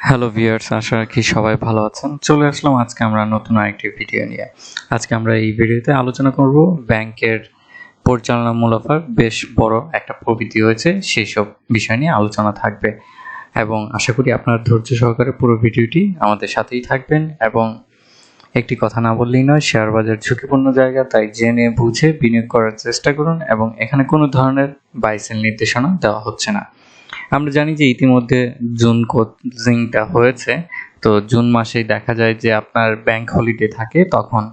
Hello viewers, আশা রাখি সবাই ভালো আছেন। চলে আসলাম আজকে আমরা নতুন আরেকটি ভিডিও নিয়ে। আজকে আমরা এই ভিডিওতে আলোচনা করব ব্যাংকের পরিচালনা মুনাফার বেশ বড় একটা প্রবৃদ্ধি হয়েছে সেই সব বিষয় নিয়ে আলোচনা থাকবে, এবং আশা করি আপনারা ধৈর্য সহকারে পুরো ভিডিওটি আমাদের সাথেই থাকবেন। এবং একটি কথা না বললেই নয়, শেয়ার বাজার ঝুঁকিপূর্ণ জায়গা, তাই জেনে বুঝে বিনিয়োগ করার চেষ্টা করুন, এবং এখানে কোনো ধরনের বাই সেল নির্দেশনা দেওয়া হচ্ছে না। আমরা জানি যে ইতিমধ্যে জুন ক্লোজিংটা হয়েছে, তো জুন মাসেই দেখা যায় যে আপনার ব্যাংক হলিডে থাকে, তখন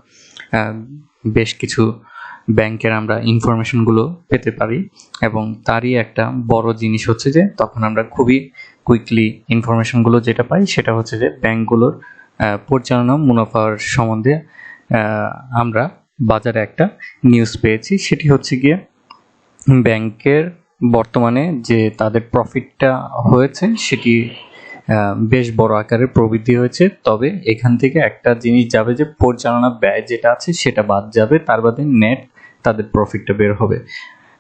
বেশ কিছু ব্যাংকের আমরা ইনফরমেশনগুলো পেতে পারি, এবং তারই একটা বড় জিনিস হচ্ছে যে তখন আমরা খুবই কুইকলি ইনফরমেশনগুলো যেটা পাই সেটা হচ্ছে যে ব্যাংকগুলোর পরিচালনা মুনাফার সম্বন্ধে আমরা বাজারে একটা নিউজ পেয়েছি। সেটি হচ্ছে গিয়ে ব্যাংকের বর্তমানে যে তাদের প্রফিটটা হয়েছে সেটি বেশ বড় আকারের প্রবৃদ্ধি হয়েছে। তবে এখান থেকে একটা জিনিস যাবে যে পরিচালনা ব্যয় যেটা আছে সেটা বাদ যাবে, তার বাদে নেট তাদের প্রফিটটা বের হবে।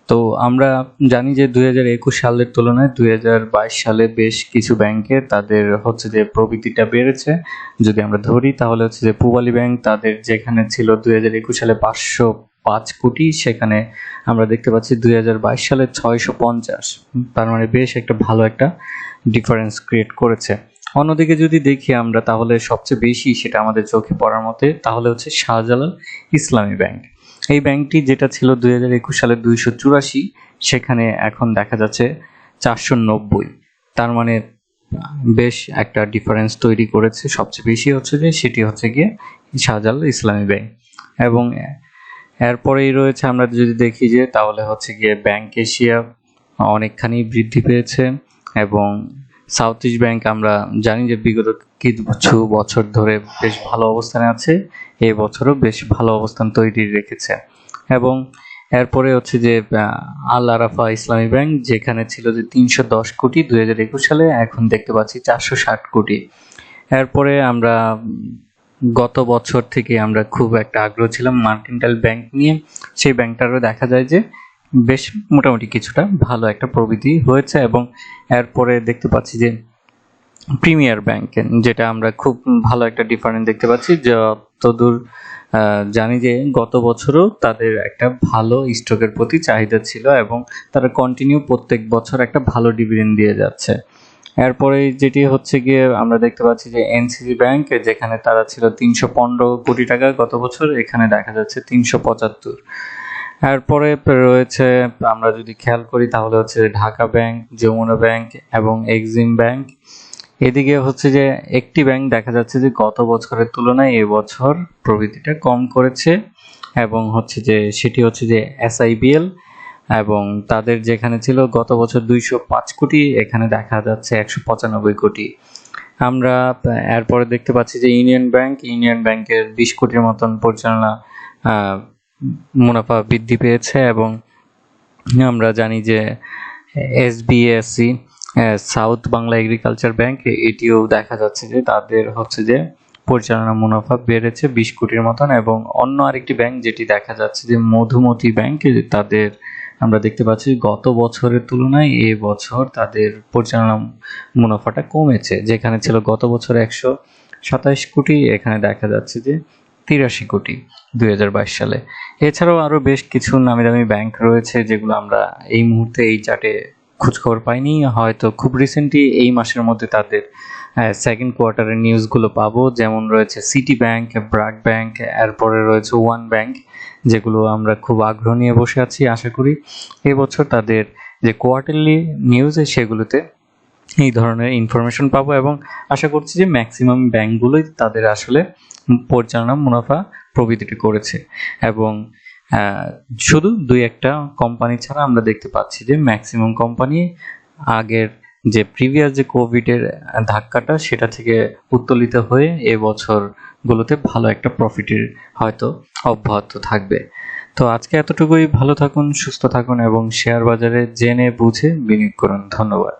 তো আমরা জানি যে 2021 সালের তুলনায় 2022 সালে বেশ কিছু ব্যাংকে তাদের হচ্ছে যে প্রবৃদ্ধিটা বেড়েছে। যদি আমরা ধরি তাহলে হচ্ছে যে পূবালী ব্যাংক, তাদের যেখানে ছিল 2021 সালে 505 কোটি, সেখানে আমরা দেখতে পাচ্ছি 2022 সালে 650। তার মানে বেশ একটা ভালো একটা ডিফারেন্স ক্রিয়েট করেছে। অন্যদিকে যদি দেখি আমরা তাহলে সবচেয়ে বেশি সেটা আমাদের চোখে পড়ার মতে তাহলে হচ্ছে শাহজালাল ইসলামী ব্যাংক। এই ব্যাংকটি যেটা ছিল 2021 সালে 284, সেখানে এখন দেখা যাচ্ছে 490। তার মানে বেশ একটা ডিফারেন্স তৈরি করেছে। সবচেয়ে বেশি হচ্ছে যে সেটি হচ্ছে গিয়ে শাহজালাল ইসলামী ব্যাংক। এবং এরপরেই রয়েছে আমরা যদি দেখি যে তাহলে হচ্ছে গিয়ে ব্যাংক এশিয়া অনেকখানি বৃদ্ধি পেয়েছে, এবং সাউথ ইস্ট ব্যাংক আমরা জানি যে বিগত কিছু বছর ধরে বেশ ভালো অবস্থানে আছে, এই বছরও বেশ ভালো অবস্থান তৈরি রেখেছে। এবং এরপরে হচ্ছে যে আল আরাফা ইসলামী ব্যাংক, যেখানে ছিল যে 310 কোটি 2021 সালে, এখন দেখতে পাচ্ছি 460 কোটি। এরপরে আমরা গত বছর থেকে আমরা খুব একটা আগ্রহ ছিলাম মার্কেন্টাইল ব্যাংক নিয়ে, সেই ব্যাংকটারও দেখা যায় যে বেশ মোটামুটি কিছুটা ভালো একটা প্রবৃদ্ধি হয়েছে। এবং এরপরে দেখতে পাচ্ছি যে প্রিমিয়ার ব্যাংক, যেটা আমরা খুব ভালো একটা ডিফারেন্স দেখতে পাচ্ছি। যতদূর জানি যে গত বছরও তাদের একটা ভালো স্টকের প্রতি চাহিদা ছিল, এবং তারা কন্টিনিউ প্রত্যেক বছর একটা ভালো ডিভিডেন্ড দিয়ে যাচ্ছে। এরপরে যেটি হচ্ছে গিয়ে আমরা দেখতে পাচ্ছি যে এনসিসি ব্যাংক, যেখানে তারা ছিল 315 কোটি টাকা গত বছর, এখানে দেখা যাচ্ছে 375। এরপরে রয়েছে আমরা যদি খেয়াল করি তাহলে হচ্ছে ঢাকা ব্যাংক, যমুনা ব্যাংক এবং এক্সিম ব্যাংক। এদিকে হচ্ছে যে একটি ব্যাংক দেখা যাচ্ছে যে গত বছরের তুলনায় এবছর প্রবৃদ্ধিটা কম করেছে, এবং হচ্ছে যে সেটি হচ্ছে যে এসআইবিএল, এবং তাদের যেখানে ছিল গত বছর 205 কোটি, এখানে দেখা যাচ্ছে 195 কোটি। আমরা এরপরে দেখতে পাচ্ছি যে ইউনিয়ন ব্যাংকের 20 কোটির মতন পরিচালনা মুনাফা বৃদ্ধি পেয়েছে। এবং আমরা জানি যে SBSC south Bangla agriculture bank, এটিও দেখা যাচ্ছে যে তাদের হচ্ছে যে পরিচালনা মুনাফা বেড়েছে 20 কোটির মতন। এবং অন্য আরেকটি ব্যাংক যেটি দেখা যাচ্ছে যে মধুমতি ব্যাংক, তাদের আমরা দেখতে পাচ্ছি গত বছরের তুলনায় এবছর তাদের পরিচালনা মুনাফাটা কমেছে, যেখানে ছিল গত বছর 127 কোটি, এখানে দেখা যাচ্ছে যে 83 কোটি 2022 সালে। এছাড়াও আরো বেশ কিছু নামি দামি ব্যাংক রয়েছে যেগুলো আমরা এই মুহূর্তে এই চার্টে খোঁজখবর পাইনি, হয়তো খুব রিসেন্টলি এই মাসের মধ্যে তাদের সেকেন্ড কোয়ার্টারের নিউজগুলো পাবো। যেমন রয়েছে সিটি ব্যাংক, ব্র্যাক ব্যাংক, এরপরে রয়েছে ওয়ান ব্যাংক, যেগুলো আমরা খুব আগ্রহ নিয়ে বসে আছি। আশা করি এবছর তাদের যে কোয়ার্টারলি নিউজ সেগুলোতে এই ধরনের ইনফরমেশন পাবো, এবং আশা করছি যে ম্যাক্সিমাম ব্যাংকগুলোই তাদের আসলে পরিচালনা মুনাফা প্রবৃদ্ধিটা করেছে। এবং শুধু দুই একটা কোম্পানি ছাড়া আমরা দেখতে পাচ্ছি যে ম্যাক্সিমাম কোম্পানি আগের যে প্রিভিয়াস যে কোভিডের ধাক্কাটা সেটা থেকে উত্তোলিত হয়ে এবছরগুলোতে ভালো একটা প্রফিটের হয়তো অব্যাহত থাকবে। তো আজকে এতটুকুই। ভালো থাকুন, সুস্থ থাকুন, এবং শেয়ার বাজারে জেনে বুঝে বিনিয়োগ করুন। ধন্যবাদ।